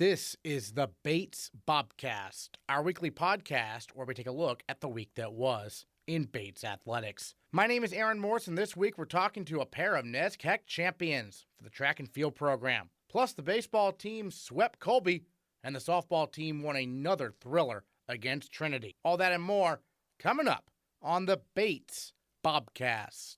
This is the Bates Bobcast, our weekly podcast where we take a look at the week that was in Bates athletics. My name is Aaron Morse, and this week we're talking to a pair of NESCAC champions for the track and field program. Plus, the baseball team swept Colby, and the softball team won another thriller against Trinity. All that and more coming up on the Bates Bobcast.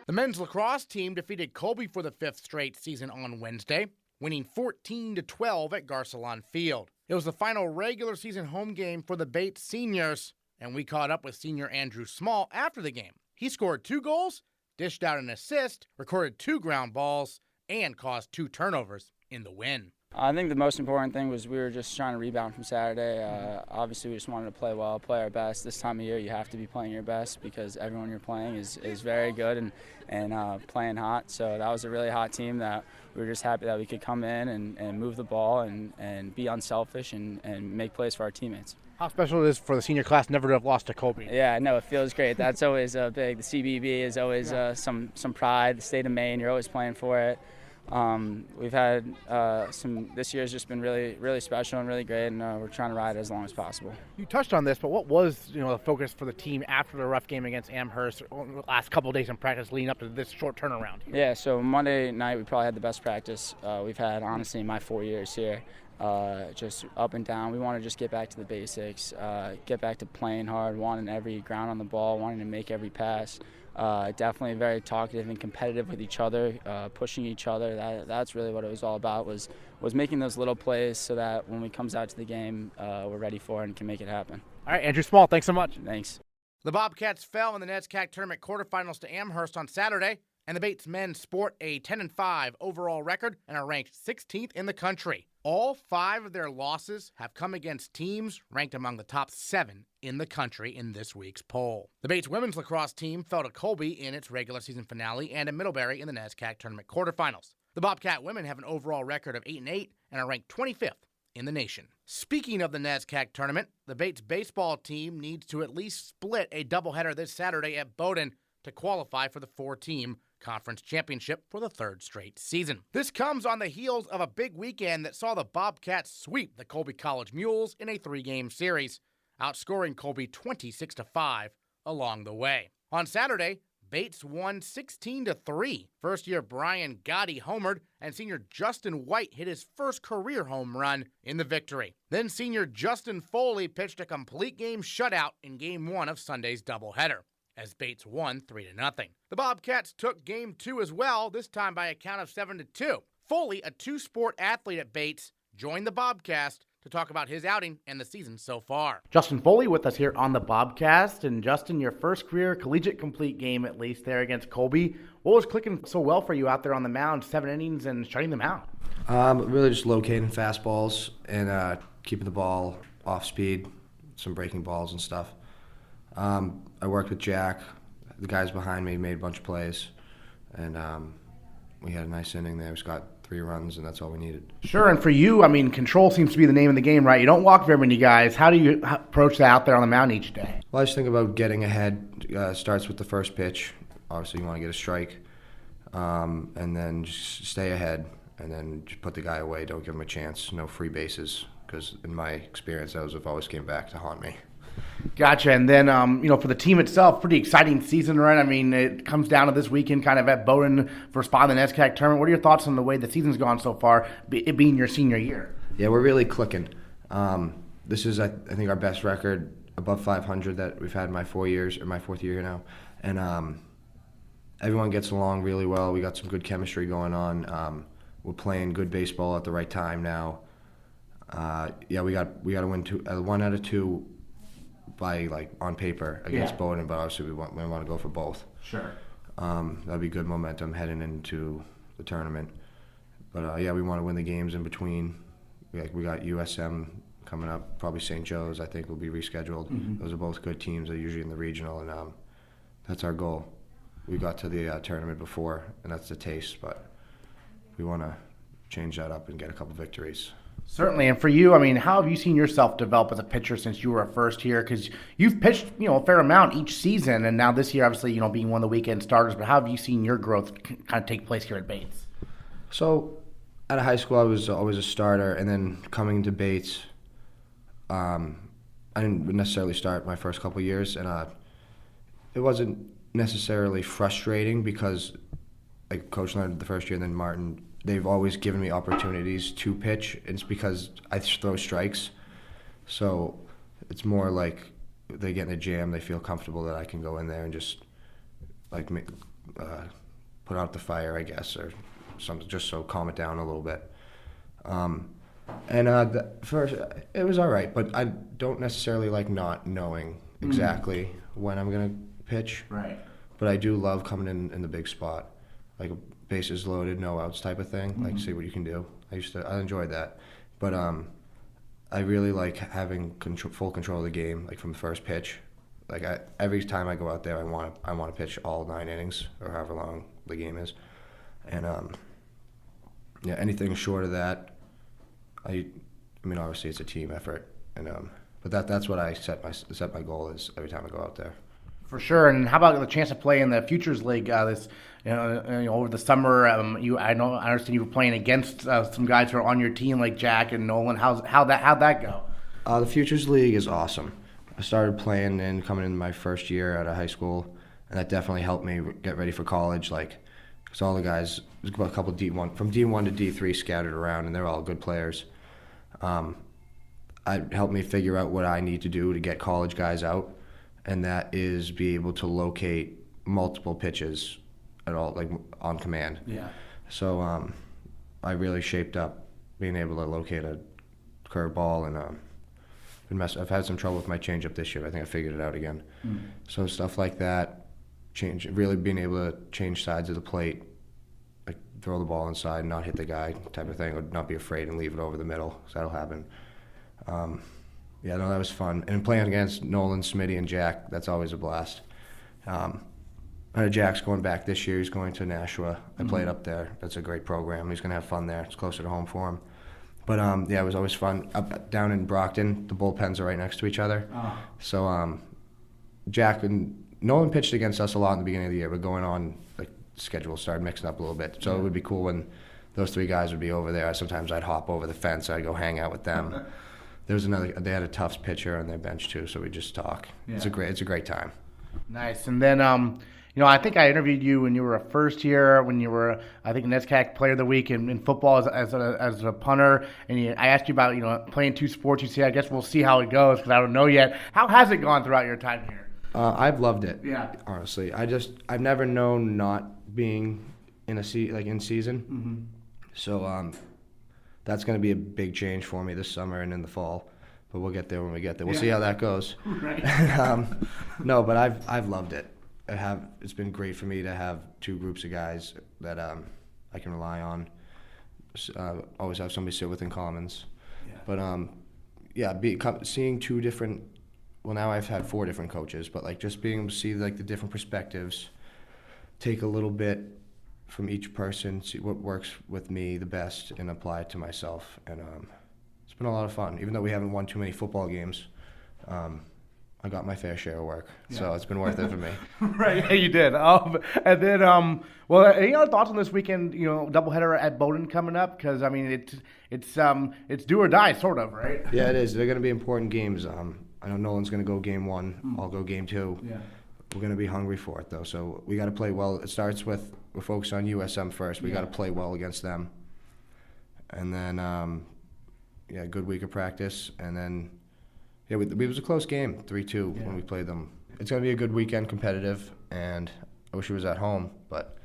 The men's lacrosse team defeated Colby for the fifth straight season on Wednesday, winning 14-12 at Garcelon Field. It was the final regular season home game for the Bates seniors, and we caught up with senior Andrew Small after the game. He scored 2 goals, dished out an assist, recorded 2 ground balls, and caused 2 turnovers in the win. I think the most important thing was we were just trying to rebound from Saturday. Obviously, we just wanted to play well, play our best. This time of year, you have to be playing your best because everyone you're playing is very good and playing hot. So that was a really hot team that we were just happy that we could come in and move the ball and be unselfish and make plays for our teammates. How special it is for the senior class never to have lost to Colby. Yeah, no, it feels great. That's always big. The CBB is always some pride. The state of Maine, you're always playing for it. We've had this year's just been really special and really great, and we're trying to ride it as long as possible. You touched on this, but what was the focus for the team after the rough game against Amherst the last couple of days in practice leading up to this short turnaround here? Yeah, so Monday night we probably had the best practice we've had, honestly, in my 4 years here. Just up and down. We want to just get back to the basics, get back to playing hard, wanting every ground on the ball, wanting to make every pass. Definitely very talkative and competitive with each other, pushing each other. That's really what it was all about, was making those little plays so that when we comes out to the game, we're ready for it and can make it happen. All right, Andrew Small, thanks so much. Thanks. The Bobcats fell in the NESCAC tournament quarterfinals to Amherst on Saturday, and the Bates men sport a 10-5 overall record and are ranked 16th in the country. All 5 of their losses have come against teams ranked among the top 7 in the country in this week's poll. The Bates women's lacrosse team fell to Colby in its regular season finale and to Middlebury in the NESCAC tournament quarterfinals. The Bobcat women have an overall record of 8-8 and are ranked 25th in the nation. Speaking of the NESCAC tournament, the Bates baseball team needs to at least split a doubleheader this Saturday at Bowdoin to qualify for the 4-team conference championship for the 3rd straight season. This comes on the heels of a big weekend that saw the Bobcats sweep the Colby College Mules in a 3-game series, outscoring Colby 26-5 along the way. On Saturday, Bates won 16-3. First-year Brian Gotti homered, and senior Justin White hit his first career home run in the victory. Then senior Justin Foley pitched a complete game shutout in Game 1 of Sunday's doubleheader, as Bates won 3-0. The Bobcats took Game 2 as well, this time by a count of 7-2. Foley, a 2-sport athlete at Bates, joined the Bobcast to talk about his outing and the season so far. Justin Foley with us here on the Bobcast. And Justin, your first career collegiate complete game, at least, there against Colby. What was clicking so well for you out there on the mound, 7 innings and shutting them out? Really just locating fastballs and keeping the ball off speed, some breaking balls and stuff. I worked with Jack. The guys behind me made a bunch of plays, and we had a nice inning there. We got 3 runs, and that's all we needed. Sure, and for you, control seems to be the name of the game, right? You don't walk very many guys. How do you approach that out there on the mound each day? Well, I just think about getting ahead. Starts with the first pitch. Obviously, you want to get a strike, and then just stay ahead, and then just put the guy away. Don't give him a chance. No free bases, because in my experience, those have always came back to haunt me. Gotcha. And then, for the team itself, pretty exciting season, right? It comes down to this weekend kind of at Bowdoin for a spot in the NESCAC tournament. What are your thoughts on the way the season's gone so far, it being your senior year? Yeah, we're really clicking. This is, I think, our best record above 500 that we've had in my 4 years, or my 4th year now. And everyone gets along really well. We got some good chemistry going on. We're playing good baseball at the right time now. We got to win 1 out of 2 by on paper against Bowdoin, but obviously we want to go for both. Sure. That'd be good momentum heading into the tournament. But we want to win the games in between. We got USM coming up, probably St. Joe's. I think will be rescheduled. Mm-hmm. Those are both good teams. They're usually in the regional, and that's our goal. We got to the tournament before, and that's the taste. But we want to change that up and get a couple victories. Certainly, and for you, I mean, how have you seen yourself develop as a pitcher since you were a first here? Because you've pitched, a fair amount each season, and now this year, obviously, being one of the weekend starters. But how have you seen your growth kind of take place here at Bates? So, out of high school, I was always a starter, and then coming to Bates, I didn't necessarily start my first couple years, and it wasn't necessarily frustrating because, like, Coach Leonard the first year, and then Martin, they've always given me opportunities to pitch. It's because I throw strikes. So it's more like they get in a jam, they feel comfortable that I can go in there and just like put out the fire, I guess, or something, just so calm it down a little bit. First, it was all right, but I don't necessarily like not knowing exactly when I'm going to pitch. Right. But I do love coming in the big spot, like a bases loaded, no outs type of thing, like see what you can do. I enjoyed that. But I really like having full control of the game, like from the first pitch. Like every time I go out there, I want to pitch all 9 innings or however long the game is. And anything short of that, I mean, obviously it's a team effort, and but that's what I set my goal is every time I go out there. For sure. And how about the chance to play in the Futures League this over the summer? I understand you were playing against some guys who are on your team like Jack and Nolan. How'd that go? The Futures League is awesome. I started playing and coming in my first year out of high school, and that definitely helped me get ready for college. Like, because all the guys, there's a couple of D1 from D1 to D3 scattered around, and they're all good players. It helped me figure out what I need to do to get college guys out, and that is be able to locate multiple pitches at all, like on command. Yeah. So I really shaped up being able to locate a curveball, and I've had some trouble with my changeup this year. I think I figured it out again. So stuff like that, really being able to change sides of the plate, like throw the ball inside and not hit the guy type of thing, or not be afraid and leave it over the middle, because that'll happen. That was fun. And playing against Nolan, Smitty, and Jack, that's always a blast. I know Jack's going back this year. He's going to Nashua. I played up there. That's a great program. He's going to have fun there. It's closer to home for him. But, it was always fun. Down in Brockton, the bullpens are right next to each other. Oh. So Jack and Nolan pitched against us a lot in the beginning of the year, but going on, like, schedule started mixing up a little bit. So it would be cool when those 3 guys would be over there. Sometimes I'd hop over the fence. I'd go hang out with them. They had a Tufts pitcher on their bench too, so we just talk. Yeah. It's a great time. Nice. And then, I think I interviewed you when you were a first year, when you were, I think, NESCAC Player of the Week in football as a punter. And I asked you about, playing 2 sports. You said, I guess we'll see how it goes because I don't know yet. How has it gone throughout your time here? I've loved it. Yeah. Honestly, I've never known not being in season. Mm-hmm. So that's going to be a big change for me this summer and in the fall. But we'll get there when we get there. We'll see how that goes. Right. No, but I've loved it. It's been great for me to have 2 groups of guys that I can rely on. Always have somebody sit with in commons. Yeah. But seeing 2 different. Well, now I've had 4 different coaches, but like just being able to see like the different perspectives, take a little bit from each person, see what works with me the best, and apply it to myself. And it's been a lot of fun. Even though we haven't won too many football games, I got my fair share of work, so it's been worth it for me. Right, yeah, you did. And then, any other thoughts on this weekend? Doubleheader at Bowdoin coming up, because I mean it's do or die, sort of, right? Yeah, it is. They're going to be important games. I know Nolan's going to go game 1. I'll go game 2. Yeah. We're going to be hungry for it, though, so we got to play well. It starts with we're focused on USM first. We got to play well against them, and then good week of practice, and then it was a close game, 3-2 when we played them. It's going to be a good weekend, competitive, and I wish it was at home, but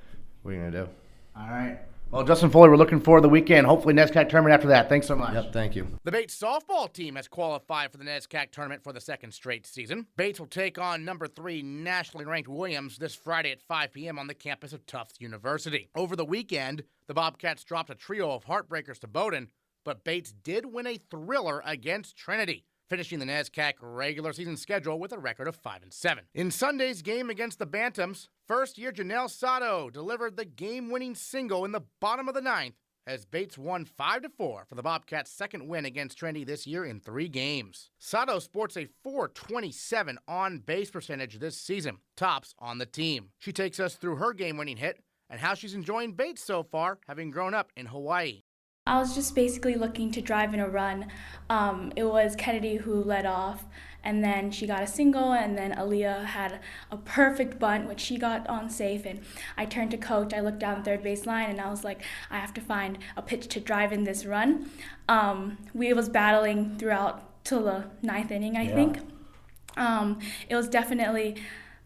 what are you going to do? All right. Well, Justin Foley, we're looking forward to the weekend. Hopefully NESCAC tournament after that. Thanks so much. Yep, thank you. The Bates softball team has qualified for the NESCAC tournament for the 2nd straight season. Bates will take on number 3 nationally ranked Williams this Friday at 5 p.m. on the campus of Tufts University. Over the weekend, the Bobcats dropped a trio of heartbreakers to Bowdoin, but Bates did win a thriller against Trinity, finishing the NESCAC regular season schedule with a record of 5-7. In Sunday's game against the Bantams, first-year Janell Sato delivered the game-winning single in the bottom of the 9th as Bates won 5-4 for the Bobcats' second win against Trinity this year in 3 games. Sato sports a .427 on-base percentage this season, tops on the team. She takes us through her game-winning hit and how she's enjoying Bates so far, having grown up in Hawaii. I was just basically looking to drive in a run. It was Kennedy who led off, and then she got a single, and then Aaliyah had a perfect bunt, which she got on safe, and I turned to coach. I looked down third base line, and I was like, I have to find a pitch to drive in this run. We was battling throughout till the 9th inning, I think. It was definitely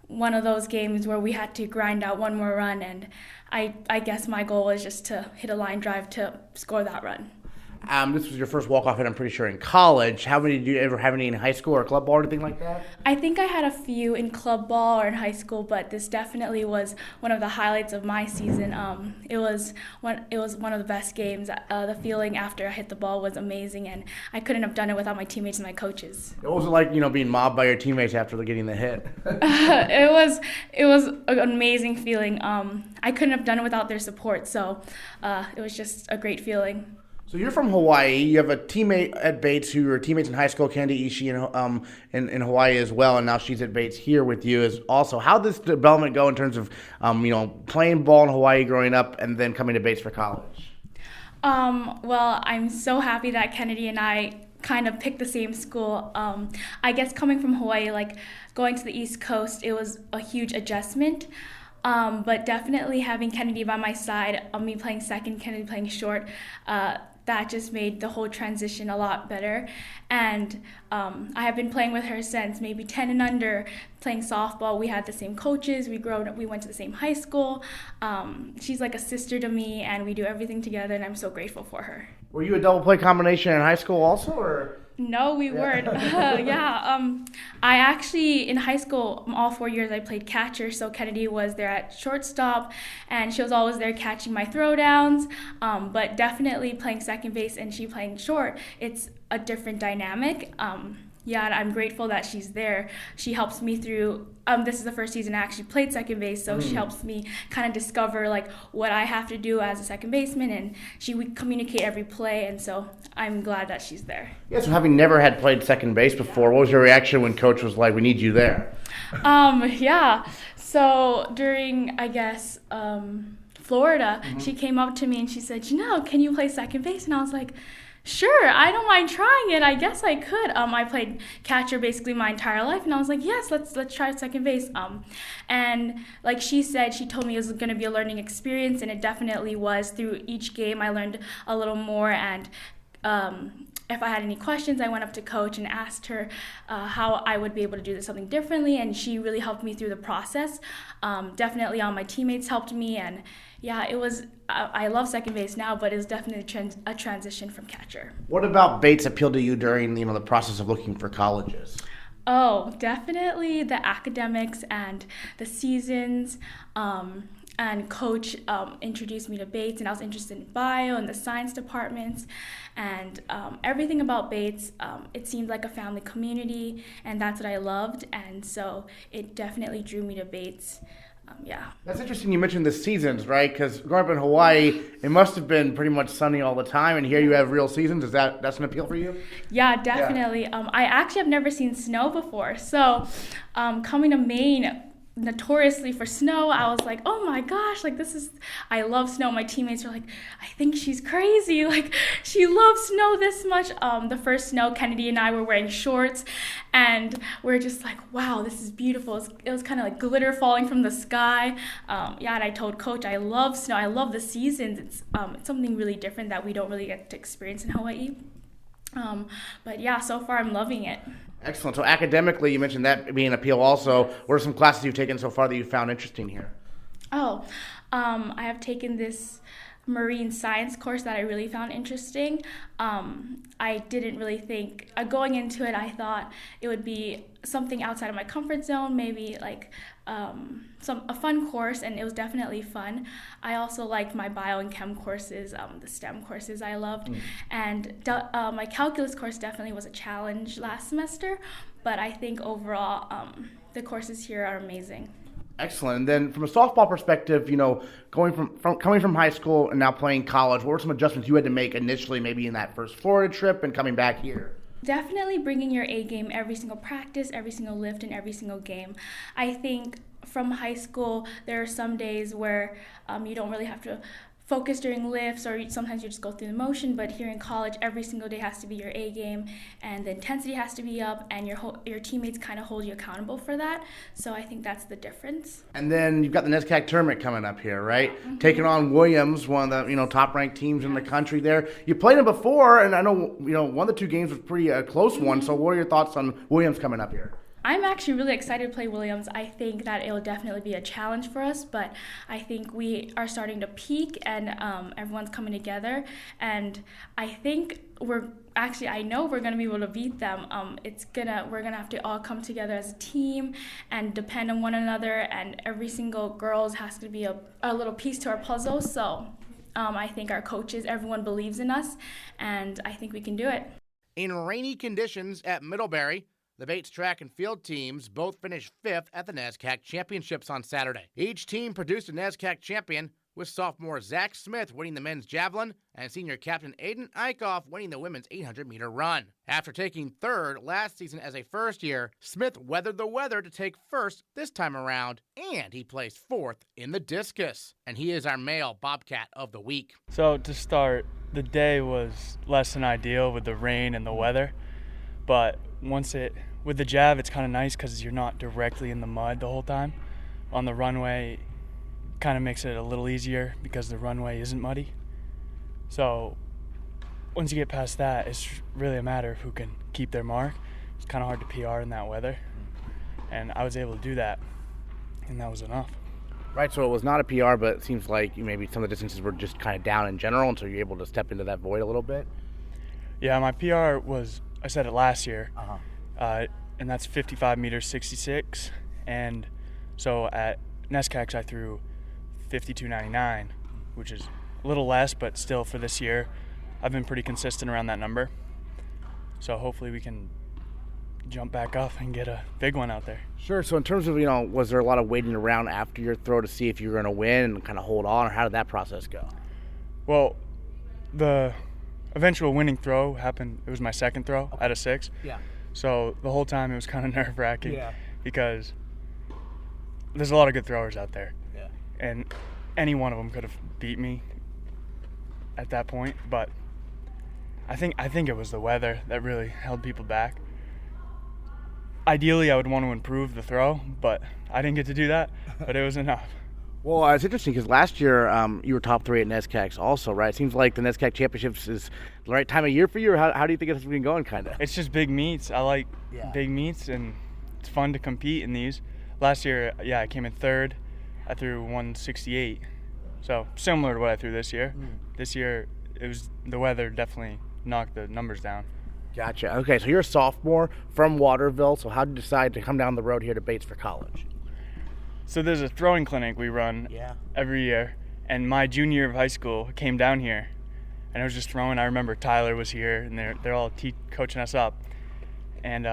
one of those games where we had to grind out one more run, and I guess my goal was just to hit a line drive to score that run. This was your first walk-off hit, I'm pretty sure, in college. How many did you ever have any in high school or club ball or anything like that? I think I had a few in club ball or in high school, but this definitely was one of the highlights of my season. It was one of the best games. The feeling after I hit the ball was amazing, and I couldn't have done it without my teammates and my coaches. What was it like, being mobbed by your teammates after getting the hit? It was an amazing feeling. I couldn't have done it without their support, so it was just a great feeling. So you're from Hawaii. You have a teammate at Bates who were teammates in high school, Candy Ishii, in Hawaii as well, and now she's at Bates here with you as also. How did this development go in terms of playing ball in Hawaii growing up and then coming to Bates for college? Well, I'm so happy that Kennedy and I kind of picked the same school. I guess coming from Hawaii, like going to the East Coast, it was a huge adjustment. But definitely having Kennedy by my side, me playing second, Kennedy playing short, that just made the whole transition a lot better. And I have been playing with her since maybe 10 and under, playing softball. We had the same coaches. We went to the same high school. She's like a sister to me, and we do everything together, and I'm so grateful for her. Were you a double play combination in high school also, or? No, we weren't. I actually, in high school, all 4 years I played catcher, so Kennedy was there at shortstop, and she was always there catching my throwdowns, but definitely playing second base and she playing short, it's a different dynamic. And I'm grateful that she's there. She helps me through, this is the first season I actually played second base, so she helps me kind of discover like what I have to do as a second baseman, and we communicate every play, and so I'm glad that she's there. Yeah, so having never had played second base before, what was your reaction when coach was like, we need you there? So during, I guess, Florida, she came up to me and she said, Janell, can you play second base? And I was like, sure, I don't mind trying it. I guess I could. I played catcher basically my entire life, and I was like, yes, let's try second base. And like she said, she told me it was going to be a learning experience, and it definitely was. Through each game, I learned a little more, and if I had any questions, I went up to coach and asked her how I would be able to do something differently, and she really helped me through the process. Definitely all my teammates helped me, and it was. I love second base now, but it was definitely a transition from catcher. What about Bates appealed to you during the process of looking for colleges? Oh, definitely the academics and the seasons. And coach introduced me to Bates, and I was interested in bio and the science departments, and everything about Bates. It seemed like a family community, and that's what I loved, and so it definitely drew me to Bates. That's interesting you mentioned the seasons, right? Because growing up in Hawaii, it must have been pretty much sunny all the time, and here you have real seasons. That's an appeal for you? Yeah, definitely. Yeah. I actually have never seen snow before, so coming to Maine, notoriously for snow, I was like, oh my gosh, like I love snow. My teammates were like, I think she's crazy, like she loves snow this much. The first snow, Kennedy and I were wearing shorts, and we're just like, wow, this is beautiful. It was kind of like glitter falling from the sky. And I told coach, I love snow, I love the seasons. It's something really different that we don't really get to experience in Hawaii. But so far I'm loving it. Excellent. So academically, you mentioned that being an appeal also. What are some classes you've taken so far that you found interesting here? I have taken this marine science course that I really found interesting. I didn't really think, going into it, I thought it would be something outside of my comfort zone, maybe like a fun course, and it was definitely fun. I also liked my bio and chem courses, the STEM courses I loved, and my calculus course definitely was a challenge last semester, but I think overall the courses here are amazing. Excellent. And then from a softball perspective, going coming from high school and now playing college, what were some adjustments you had to make initially, maybe in that first Florida trip and coming back here? Definitely bringing your A game every single practice, every single lift, and every single game. I think from high school, there are some days where you don't really have to focus during lifts, or sometimes you just go through the motion, but here in college, every single day has to be your A game, and the intensity has to be up, and your teammates kind of hold you accountable for that. So I think that's the difference. And then you've got the NESCAC tournament coming up here, right? Mm-hmm. Taking on Williams, one of the top-ranked teams in the country there. You played them before, and I know one of the two games was pretty close one. So what are your thoughts on Williams coming up here? I'm actually really excited to play Williams. I think that it will definitely be a challenge for us, but I think we are starting to peak and everyone's coming together. And I think I know we're going to be able to beat them. We're going to have to all come together as a team and depend on one another, and every single girl has to be a little piece to our puzzle. So I think our coaches, everyone believes in us, and I think we can do it. In rainy conditions at Middlebury, the Bates track and field teams both finished 5th at the NESCAC Championships on Saturday. Each team produced a NESCAC champion, with sophomore Zach Smith winning the men's javelin and senior captain Ayden Eickhoff winning the women's 800-meter run. After taking 3rd last season as a first year, Smith weathered the weather to take 1st this time around, and he placed 4th in the discus. And he is our male Bobcat of the week. So to start, the day was less than ideal with the rain and the weather, but with the jav, it's kind of nice because you're not directly in the mud the whole time. On the runway, kind of makes it a little easier because the runway isn't muddy. So once you get past that, it's really a matter of who can keep their mark. It's kind of hard to PR in that weather, and I was able to do that, and that was enough. Right, so it was not a PR, but it seems like maybe some of the distances were just kind of down in general, and so you're able to step into that void a little bit? Yeah, my PR was, I said it last year, and that's 55 meters 66, and so at NESCACs I threw 52.99, which is a little less, but still for this year I've been pretty consistent around that number, so hopefully we can jump back up and get a big one out there. Sure. So in terms of, was there a lot of waiting around after your throw to see if you were going to win and kind of hold on, or how did that process go? Well, the eventual winning throw happened. It was my second throw out of 6. Yeah. So the whole time it was kind of nerve-wracking because there's a lot of good throwers out there. Yeah. And any one of them could have beat me at that point, but I think it was the weather that really held people back. Ideally, I would want to improve the throw, but I didn't get to do that, but it was enough. Well, it's interesting because last year you were top 3 at NESCACs also, right? It seems like the NESCAC Championships is the right time of year for you, or how do you think it's been going, kind of? It's just big meets. I like big meets, and it's fun to compete in these. Last year, I came in 3rd. I threw 168, so similar to what I threw this year. This year, it was the weather definitely knocked the numbers down. Gotcha. Okay, so you're a sophomore from Waterville, so how did you decide to come down the road here to Bates for college? So there's a throwing clinic we run every year, and my junior year of high school came down here, and I was just throwing. I remember Tyler was here, and they're all coaching us up. And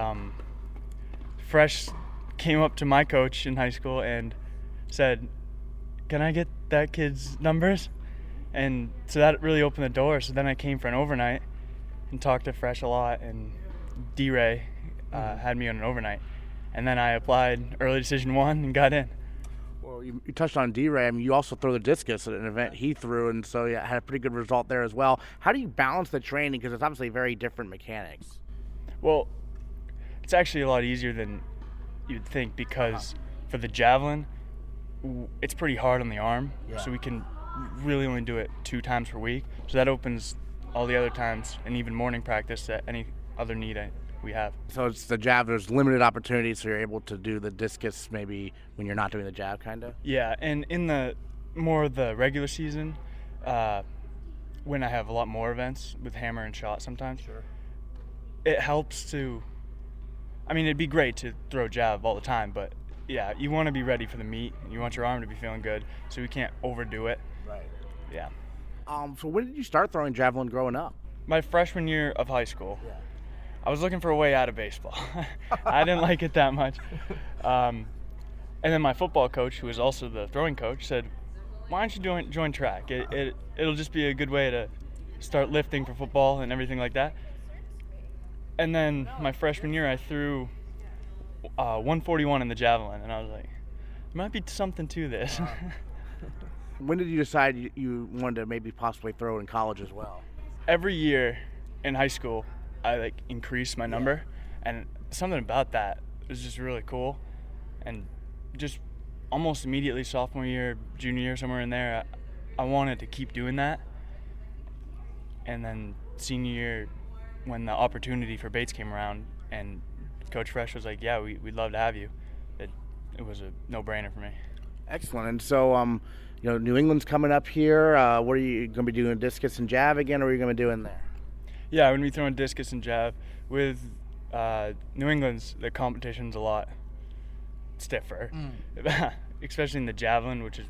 Fresh came up to my coach in high school and said, "Can I get that kid's numbers?" And so that really opened the door. So then I came for an overnight and talked to Fresh a lot, and D-Ray had me on an overnight. And then I applied early decision 1 and got in. Well, you touched on D-Ray. I mean, you also throw the discus at an event he threw, and so had a pretty good result there as well. How do you balance the training? Because it's obviously very different mechanics. Well, it's actually a lot easier than you'd think because for the javelin, it's pretty hard on the arm, so we can really only do it 2 times per week. So that opens all the other times and even morning practice at any other need we have. So it's the jab, there's limited opportunities, so you're able to do the discus maybe when you're not doing the jab, kind of? Yeah, and in the regular season, when I have a lot more events with hammer and shot sometimes, it helps to, it'd be great to throw jab all the time, but you want to be ready for the meet, and you want your arm to be feeling good, so we can't overdo it. Right. Yeah. So when did you start throwing javelin growing up? My freshman year of high school. Yeah. I was looking for a way out of baseball. I didn't like it that much. And then my football coach, who was also the throwing coach, said, why don't you join track? It'll just be a good way to start lifting for football and everything like that. And then my freshman year, I threw 141 in the javelin, and I was like, there might be something to this. When did you decide you wanted to maybe possibly throw in college as well? Every year in high school, I increased my number, and something about that was just really cool. And just almost immediately sophomore year, junior year, somewhere in there, I wanted to keep doing that. And then senior year, when the opportunity for Bates came around and Coach Fresh was like, yeah, we'd love to have you, it was a no-brainer for me. Excellent. And so, New England's coming up here. What are you going to be doing, discus and jab again, or are you going to be doing there? Yeah, I'm going to be throwing discus and jab. With New England's, the competition's a lot stiffer, especially in the javelin, which is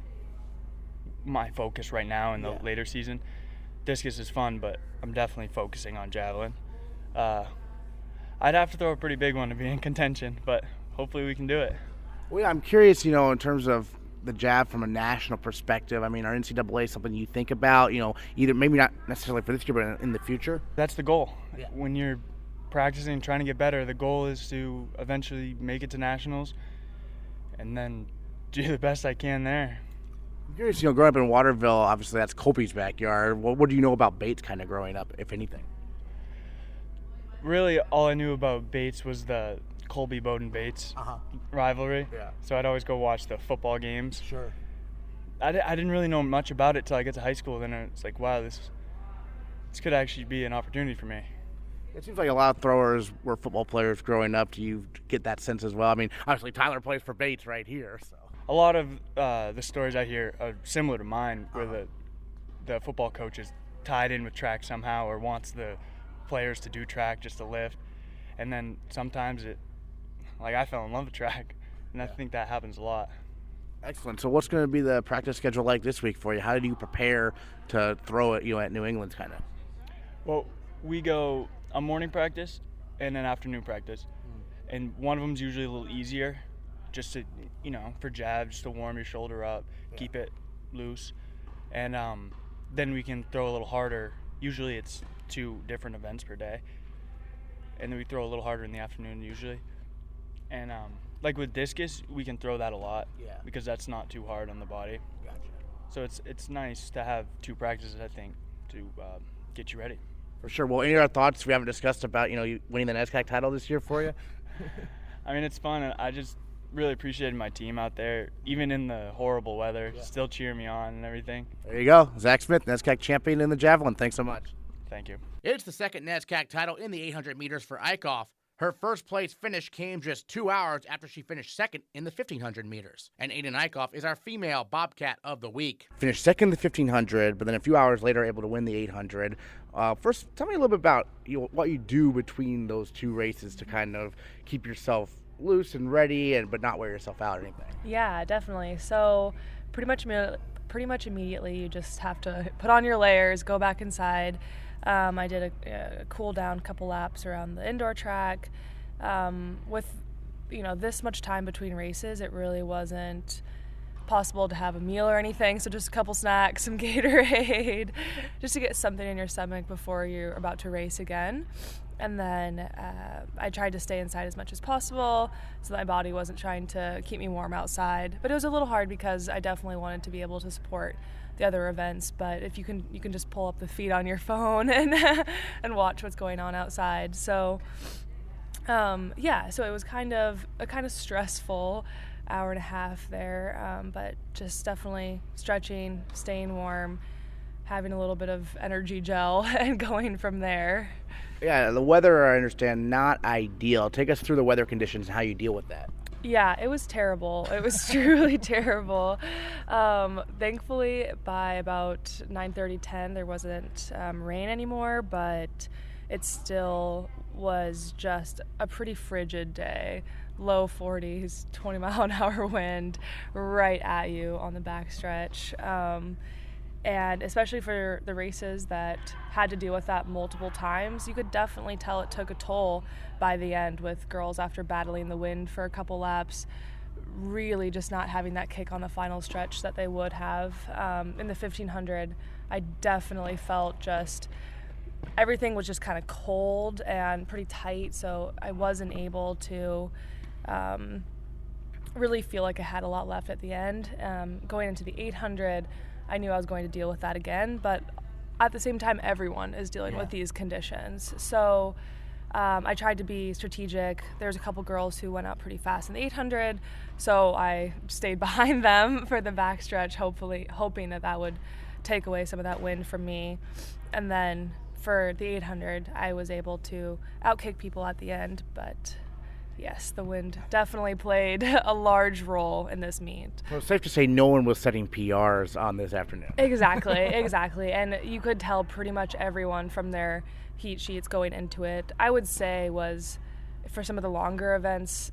my focus right now in the later season. Discus is fun, but I'm definitely focusing on javelin. I'd have to throw a pretty big one to be in contention, but hopefully we can do it. Well, yeah, I'm curious, in terms of the jab from a national perspective. I mean, are NCAA something you think about, either maybe not necessarily for this year, but in the future? That's the goal. Yeah. When you're practicing, trying to get better, the goal is to eventually make it to nationals and then do the best I can there. I'm curious, growing up in Waterville, obviously that's Colby's backyard. What do you know about Bates kind of growing up, if anything? Really, all I knew about Bates was the Colby-Bowden-Bates rivalry. Yeah. So I'd always go watch the football games. Sure. I didn't really know much about it till I got to high school. Then it's like, wow, this could actually be an opportunity for me. It seems like a lot of throwers were football players growing up. Do you get that sense as well? I mean, obviously Tyler plays for Bates right here. So a lot of the stories I hear are similar to mine, where the football coach is tied in with track somehow or wants the players to do track just to lift. And then sometimes I fell in love with track, and I think that happens a lot. Excellent. So what's going to be the practice schedule like this week for you? How do you prepare to throw it, at New England kind of? Well, we go a morning practice and an afternoon practice. And one of them's usually a little easier, just to, for jab, just to warm your shoulder up, keep it loose. And then we can throw a little harder. Usually it's 2 different events per day. And then we throw a little harder in the afternoon usually. And with discus, we can throw that a lot because that's not too hard on the body. Gotcha. So it's nice to have 2 practices, I think, to get you ready. For sure. Well, any other thoughts we haven't discussed about, you winning the NESCAC title this year for you? I mean, it's fun. I just really appreciated my team out there, even in the horrible weather, still cheering me on and everything. There you go. Zach Smith, NESCAC champion in the javelin. Thanks so much. Thank you. It's the second NESCAC title in the 800 meters for Eickhoff. Her first place finish came just 2 hours after she finished second in the 1500 meters. And Ayden Eickhoff is our female Bobcat of the week. Finished second in the 1500, but then a few hours later able to win the 800. First, tell me a little bit about what you do between those 2 races to kind of keep yourself loose and ready, but not wear yourself out or anything. Yeah, definitely. So pretty much immediately you just have to put on your layers, go back inside. I did a cool down couple laps around the indoor track. With this much time between races, it really wasn't possible to have a meal or anything, so just a couple snacks, some Gatorade, just to get something in your stomach before you're about to race again. And then I tried to stay inside as much as possible so that my body wasn't trying to keep me warm outside. But it was a little hard because I definitely wanted to be able to support the other events. But if you can just pull up the feed on your phone and and watch what's going on outside. So so it was kind of a stressful hour and a half there, but just definitely stretching, staying warm, having a little bit of energy gel, and going from there. Yeah, the weather, I understand, not ideal. Take us through the weather conditions and how you deal with that. Yeah, it was terrible. It was truly terrible. Thankfully, by about 9:30, 10, there wasn't rain anymore, but it still was just a pretty frigid day. Low 40s, 20-mile-an-hour wind right at you on the backstretch. And especially for the races that had to deal with that multiple times, you could definitely tell it took a toll by the end, with girls, after battling the wind for a couple laps, really just not having that kick on the final stretch that they would have. In the 1500, I definitely felt just everything was just kind of cold and pretty tight, so I wasn't able to really feel like I had a lot left at the end. Going into the 800, I knew I was going to deal with that again, but at the same time, everyone is dealing with these conditions. So I tried to be strategic. There's a couple girls who went out pretty fast in the 800, so I stayed behind them for the backstretch, hoping that would take away some of that wind from me. And then for the 800, I was able to outkick people at the end, but yes, the wind definitely played a large role in this meet. Well, it's safe to say no one was setting PRs on this afternoon. Exactly. And you could tell pretty much everyone from their heat sheets going into it, I would say, was, for some of the longer events,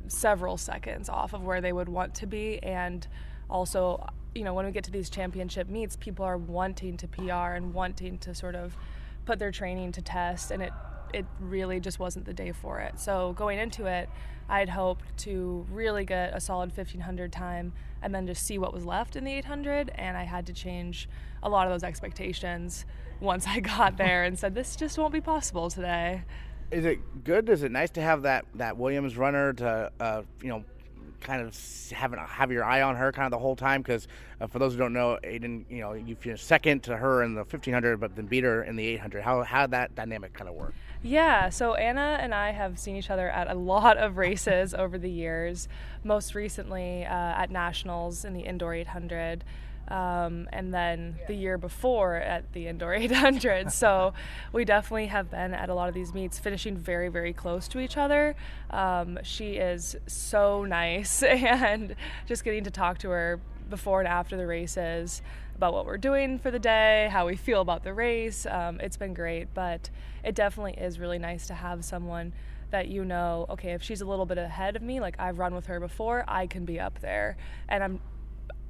several seconds off of where they would want to be. And also, when we get to these championship meets, people are wanting to PR and wanting to sort of put their training to test, and it really just wasn't the day for it. So going into it, I'd hoped to really get a solid 1500 time and then just see what was left in the 800, and I had to change a lot of those expectations once I got there and said, this just won't be possible today. Is it good? Is it nice to have that Williams runner to, kind of have your eye on her kind of the whole time? Because for those who don't know, Ayden, you finished second to her in the 1500, but then beat her in the 800. How did that dynamic kind of work? Yeah, so Anna and I have seen each other at a lot of races over the years, most recently at Nationals in the indoor 800. And then the year before at the indoor 800. So we definitely have been at a lot of these meets, finishing very, very close to each other. She is so nice, and just getting to talk to her before and after the races about what we're doing for the day, how we feel about the race. It's been great, but it definitely is really nice to have someone that okay, if she's a little bit ahead of me, like I've run with her before, I can be up there. And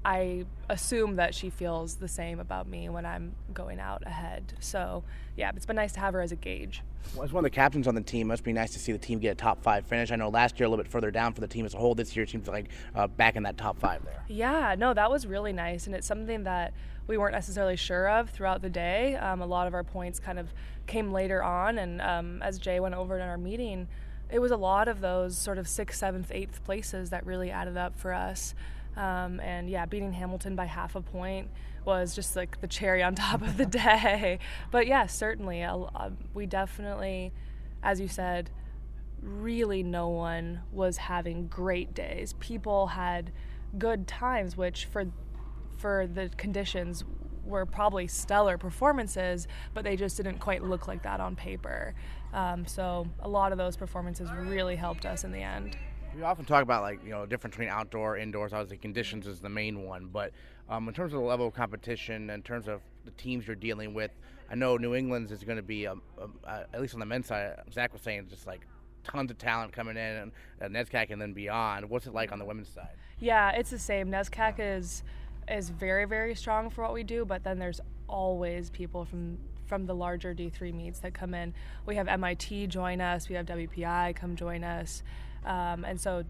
I assume that she feels the same about me when I'm going out ahead. So, yeah, it's been nice to have her as a gauge. Well, as one of the captains on the team, it must be nice to see the team get a top 5 finish. I know last year a little bit further down for the team as a whole. This year it seems like back in that top 5 there. Yeah, no, that was really nice, and it's something that we weren't necessarily sure of throughout the day. A lot of our points kind of came later on, and as Jay went over in our meeting, it was a lot of those sort of 6th, 7th, 8th places that really added up for us. And yeah, beating Hamilton by half a point was just like the cherry on top of the day. But yeah, certainly, we definitely, as you said, really no one was having great days. People had good times, which for the conditions were probably stellar performances, but they just didn't quite look like that on paper. So a lot of those performances really helped us in the end. We often talk about difference between outdoor, indoors. Obviously, conditions is the main one. But in terms of the level of competition, in terms of the teams you're dealing with, I know New England's is going to be, at least on the men's side, Zach was saying, just like tons of talent coming in, and NESCAC and then beyond. What's it like on the women's side? Yeah, it's the same. NESCAC is very, very strong for what we do, but then there's always people from the larger D3 meets that come in. We have MIT join us. We have WPI come join us. And so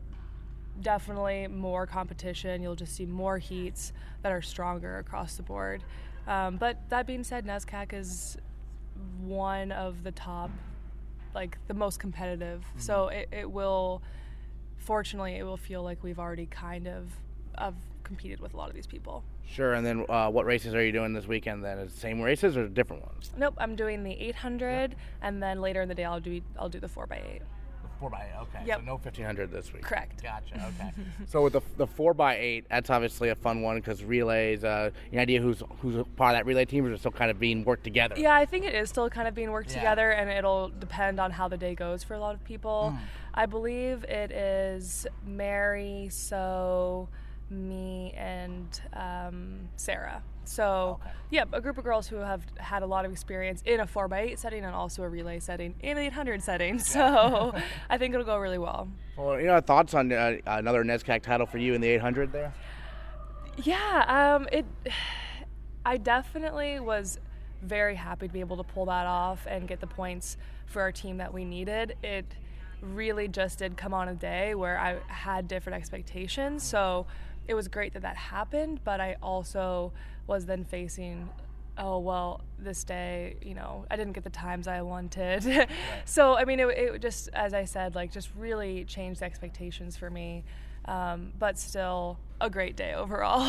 definitely more competition. You'll just see more heats that are stronger across the board. But that being said, NESCAC is one of the top, like the most competitive. Mm-hmm. So it will, fortunately, it will feel like we've already kind of competed with a lot of these people. Sure. And then what races are you doing this weekend then? Is it the same races or different ones? Nope, I'm doing the 800, and then later in the day I'll do the 4x8. 4x8, okay. Yep. So no 1500 this week. Correct. Gotcha, okay. So with the 4x8, that's obviously a fun one because relays, any idea who's part of that relay team, or is it still kind of being worked together? Yeah, I think it is still kind of being worked together, and it'll depend on how the day goes for a lot of people. I believe it is Mary, me, and Sarah. So, yeah, a group of girls who have had a lot of experience in a 4x8 setting and also a relay setting in an 800 setting. So I think it'll go really well. Well, thoughts on another NESCAC title for you in the 800 there? Yeah, I definitely was very happy to be able to pull that off and get the points for our team that we needed. really just did come on a day where I had different expectations. So it was great that happened, but I also was then facing, oh, well, this day, I didn't get the times I wanted. So, I mean, it just, as I said, just really changed the expectations for me, but still a great day overall.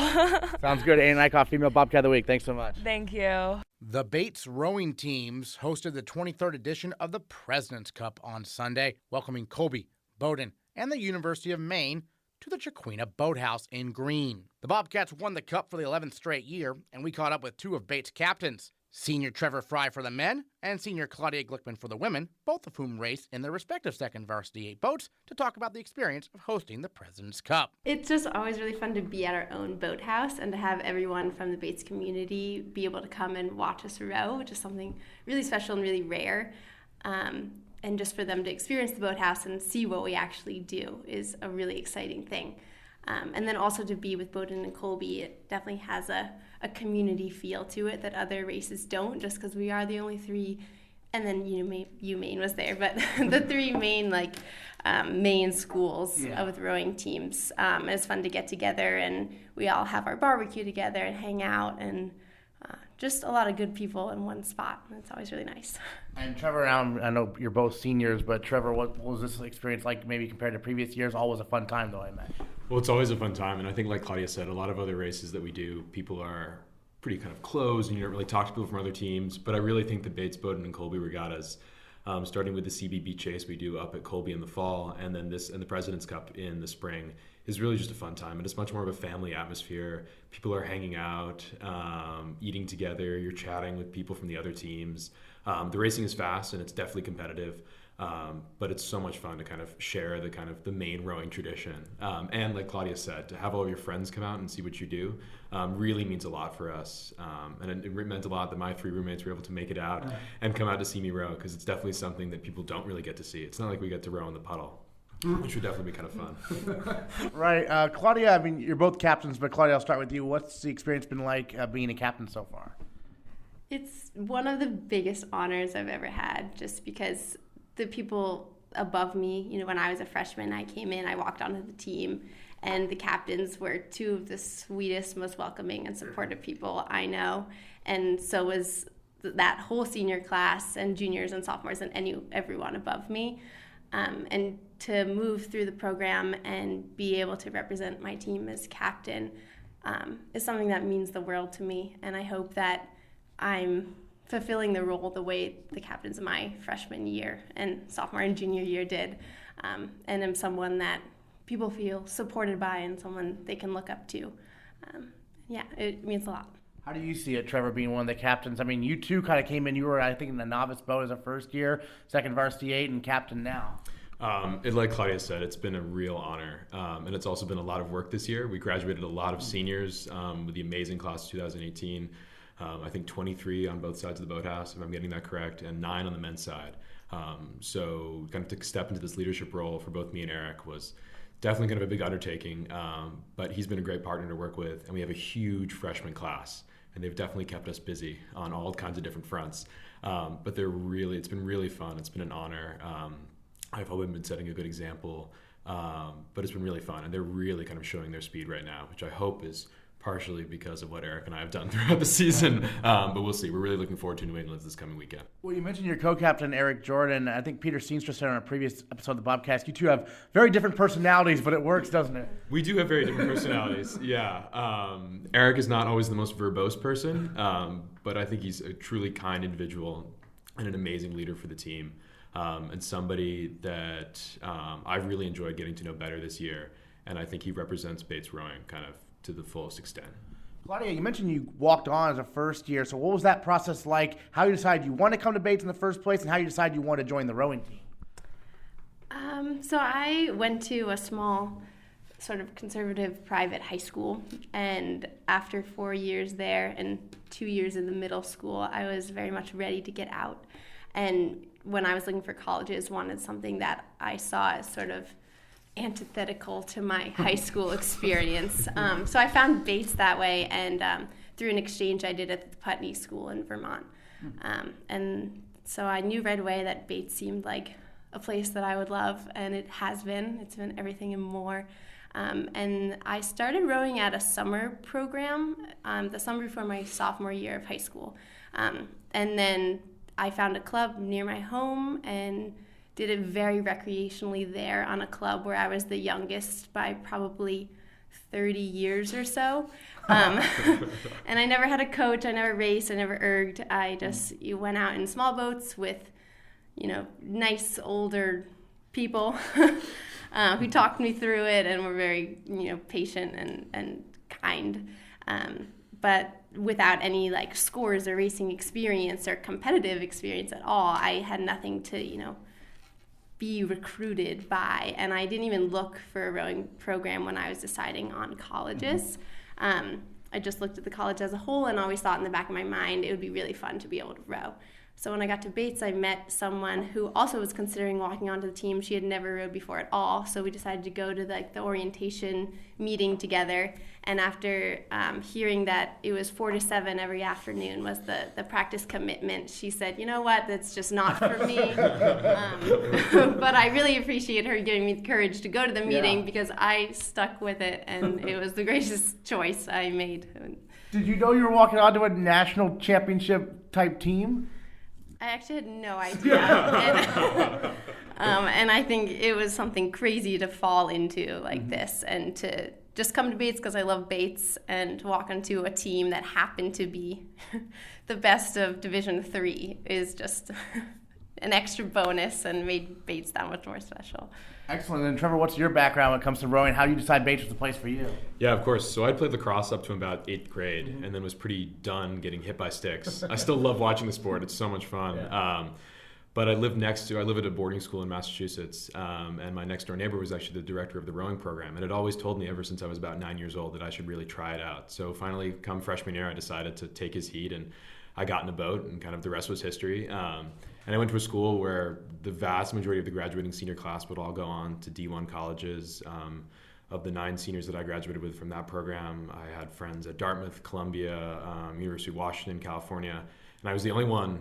Sounds good. Ayden Eickhoff, Female Bobcat of the Week. Thanks so much. Thank you. The Bates rowing teams hosted the 23rd edition of the President's Cup on Sunday, welcoming Colby, Bowdoin, and the University of Maine to the Chiquina Boathouse in Greene. The Bobcats won the Cup for the 11th straight year, and we caught up with two of Bates' captains, senior Trevor Fry for the men and senior Claudia Glickman for the women, both of whom raced in their respective second varsity 8 boats to talk about the experience of hosting the President's Cup. It's just always really fun to be at our own boathouse and to have everyone from the Bates community be able to come and watch us row, which is something really special and really rare. And just for them to experience the boathouse and see what we actually do is a really exciting thing. And then also to be with Bowdoin and Colby, it definitely has a community feel to it that other races don't, just because we are the only 3, and then Maine was there, but the 3 main main schools with rowing teams. And it's fun to get together, and we all have our barbecue together and hang out, and just a lot of good people in one spot. It's always really nice. And Trevor, I know you're both seniors, but Trevor, what was this experience like maybe compared to previous years? Always a fun time, though, I imagine. Well, it's always a fun time, and I think like Claudia said, a lot of other races that we do, people are pretty kind of closed, and you don't really talk to people from other teams, but I really think the Bates, Bowdoin, and Colby regattas, starting with the CBB Chase we do up at Colby in the fall, and then this and the President's Cup in the spring, is really just a fun time, and it's much more of a family atmosphere. People are hanging out, eating together, you're chatting with people from the other teams. The racing is fast and it's definitely competitive, but it's so much fun to kind of share the main rowing tradition. And like Claudia said, to have all of your friends come out and see what you do really means a lot for us. And it meant a lot that my 3 roommates were able to make it out and come out to see me row, because it's definitely something that people don't really get to see. It's not like we get to row in the puddle, which would definitely be kind of fun. Right. Claudia, I mean, you're both captains, but Claudia, I'll start with you. What's the experience been like being a captain so far? It's one of the biggest honors I've ever had, just because the people above me, when I was a freshman, I came in, I walked onto the team, and the captains were 2 of the sweetest, most welcoming and supportive people I know. And so was that whole senior class and juniors and sophomores and everyone above me. And to move through the program and be able to represent my team as captain is something that means the world to me. And I hope that I'm fulfilling the role the way the captains of my freshman year and sophomore and junior year did. And I'm someone that people feel supported by and someone they can look up to. It means a lot. How do you see it, Trevor, being one of the captains? I mean, you two kind of came in, you were, I think, in the novice boat as a first year, second varsity 8, and captain now. Like Claudia said, it's been a real honor, and it's also been a lot of work this year. We graduated a lot of seniors with the amazing class of 2018. I think 23 on both sides of the boathouse, if I'm getting that correct, and 9 on the men's side. So kind of to step into this leadership role for both me and Eric was definitely kind of a big undertaking, but he's been a great partner to work with, and we have a huge freshman class, and they've definitely kept us busy on all kinds of different fronts. But it's been really fun. It's been an honor. I've always been setting a good example, but it's been really fun, and they're really kind of showing their speed right now, which I hope is partially because of what Eric and I have done throughout the season, but we'll see. We're really looking forward to New England this coming weekend. Well, you mentioned your co-captain, Eric Jordan. I think Peter Seenstra said on a previous episode of the Bobcast, you two have very different personalities, but it works, doesn't it? We do have very different personalities, yeah. Eric is not always the most verbose person, but I think he's a truly kind individual and an amazing leader for the team, and somebody that I've really enjoyed getting to know better this year, and I think he represents Bates rowing kind of to the fullest extent. Claudia, you mentioned you walked on as a first year, so what was that process like? How you decided you want to come to Bates in the first place, and how you decided you want to join the rowing team? So I went to a small sort of conservative private high school, and after 4 years there and 2 years in the middle school, I was very much ready to get out. And when I was looking for colleges, wanted something that I saw as sort of antithetical to my high school experience. So I found Bates that way, and through an exchange I did at the Putney School in Vermont. And so I knew right away that Bates seemed like a place that I would love, and it has been. It's been everything and more. And I started rowing at a summer program the summer before my sophomore year of high school. And then I found a club near my home and did it very recreationally there on a club where I was the youngest by probably 30 years or so. And I never had a coach. I never raced. I never erged. I just went out in small boats with, nice older people who talked me through it and were very, patient and kind. But without any like scores or racing experience or competitive experience at all, I had nothing to, be recruited by. And I didn't even look for a rowing program when I was deciding on colleges. I just looked at the college as a whole and always thought in the back of my mind it would be really fun to be able to row. So when I got to Bates, I met someone who also was considering walking onto the team. She had never rowed before at all, so we decided to go to the orientation meeting together. And after hearing that it was 4 to 7 every afternoon was the practice commitment, she said, "You know what? That's just not for me." But I really appreciate her giving me the courage to go to the meeting because I stuck with it, and it was the greatest choice I made. Did you know you were walking onto a national championship type team? I actually had no idea. And I think it was something crazy to fall into like this and to just come to Bates because I love Bates and walk onto a team that happened to be the best of Division III is just an extra bonus and made Bates that much more special. Excellent. And Trevor, what's your background when it comes to rowing? How do you decide Bates was the place for you? Yeah, of course. So I played lacrosse up to about 8th grade and then was pretty done getting hit by sticks. I still love watching the sport. It's so much fun. Yeah. But I live at a boarding school in Massachusetts, and my next door neighbor was actually the director of the rowing program, and had always told me ever since I was about 9 years old that I should really try it out. So finally, come freshman year, I decided to take his heat, and I got in a boat, and kind of the rest was history. And I went to a school where the vast majority of the graduating senior class would all go on to D1 colleges. Of the 9 seniors that I graduated with from that program, I had friends at Dartmouth, Columbia, University of Washington, California, and I was the only one.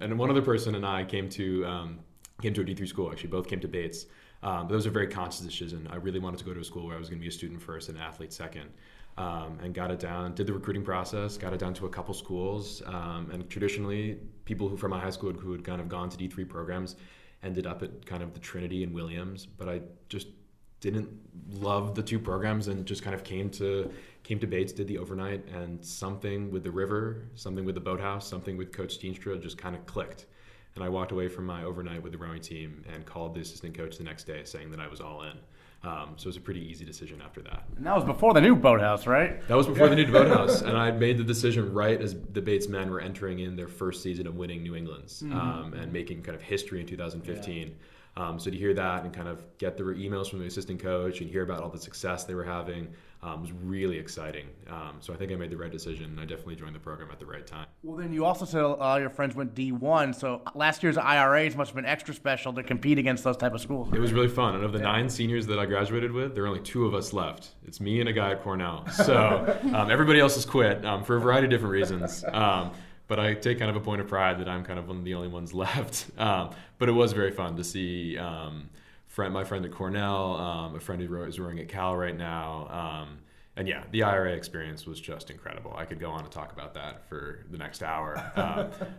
And one other person and I came to a D3 school. Actually, both came to Bates. But those are very conscious decisions. I really wanted to go to a school where I was going to be a student first and an athlete second. And got it down, did the recruiting process, got it down to a couple schools. And traditionally, people from my high school who had kind of gone to D3 programs ended up at kind of the Trinity and Williams. But I just didn't love the two programs and just kind of came to Bates, did the overnight, and something with the river, something with the boathouse, something with Coach Steenstra just kind of clicked. And I walked away from my overnight with the rowing team and called the assistant coach the next day saying that I was all in. So it was a pretty easy decision after that. And that was before the new boathouse, right? That was before the new boathouse. And I made the decision right as the Bates men were entering in their first season of winning New England's and making kind of history in 2015. So to hear that and kind of get the emails from the assistant coach and hear about all the success they were having was really exciting. So I think I made the right decision. I definitely joined the program at the right time. Well, then you also said all your friends went D1. So last year's IRAs must have been extra special to compete against those type of schools. It was really fun. And of the 9 seniors that I graduated with, there are only 2 of us left. It's me and a guy at Cornell. So everybody else has quit for a variety of different reasons. But I take kind of a point of pride that I'm kind of one of the only ones left. But it was very fun to see my friend at Cornell, a friend who is rowing at Cal right now. And yeah, the IRA experience was just incredible. I could go on and talk about that for the next hour.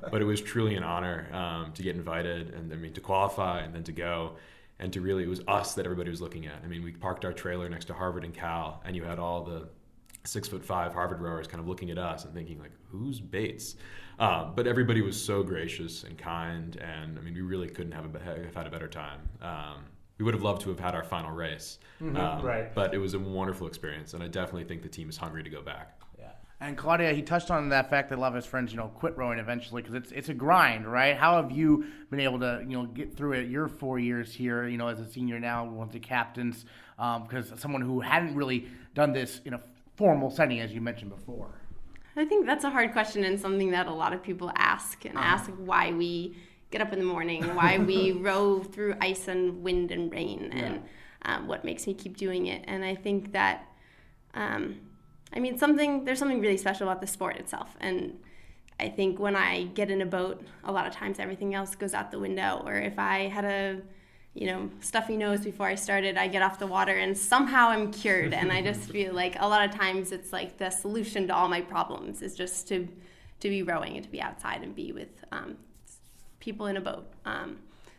But it was truly an honor to get invited and to qualify and then to go. And to really, it was us that everybody was looking at. I mean, we parked our trailer next to Harvard and Cal, and you had all the 6'5" Harvard rowers kind of looking at us and thinking like, who's Bates? But everybody was so gracious and kind, and I mean, we really couldn't have had a better time. We would have loved to have had our final race, right. But it was a wonderful experience, and I definitely think the team is hungry to go back. Yeah. And Claudia, he touched on that fact that a lot of his friends, quit rowing eventually because it's a grind, right? How have you been able to, get through it your 4 years here, as a senior now, one of the captains, because someone who hadn't really done this in a formal setting, as you mentioned before? I think that's a hard question and something that a lot of people ask why we get up in the morning, why we row through ice and wind and rain, and what makes me keep doing it. And I think that, there's something really special about the sport itself. And I think when I get in a boat, a lot of times everything else goes out the window. Or if I had stuffy nose before I started. I get off the water and somehow I'm cured. And I just feel like a lot of times it's like the solution to all my problems is just to be rowing and to be outside and be with people in a boat.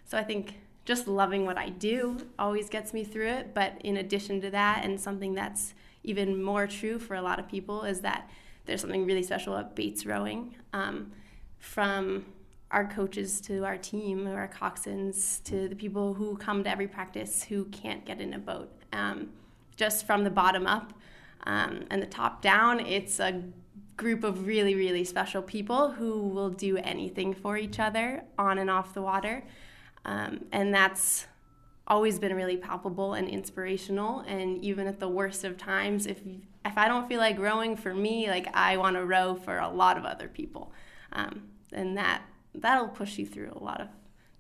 So I think just loving what I do always gets me through it. But in addition to that, and something that's even more true for a lot of people, is that there's something really special about Bates rowing. From our coaches to our team, our coxswains, to the people who come to every practice who can't get in a boat. Just from the bottom up and the top down, it's a group of really, really special people who will do anything for each other on and off the water. And that's always been really palpable and inspirational. And even at the worst of times, if I don't feel like rowing for me, like I want to row for a lot of other people. And that'll push you through a lot of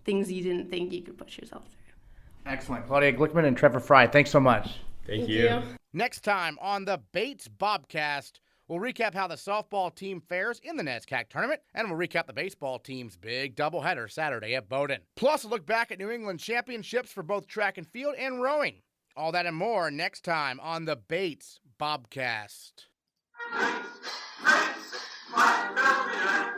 things you didn't think you could push yourself through. Excellent. Claudia Glickman and Trevor Fry, thanks so much. Thank you. Next time on the Bates Bobcast, we'll recap how the softball team fares in the NESCAC tournament, and we'll recap the baseball team's big doubleheader Saturday at Bowdoin. Plus, a look back at New England Championships for both track and field and rowing. All that and more next time on the Bates Bobcast. Bates, my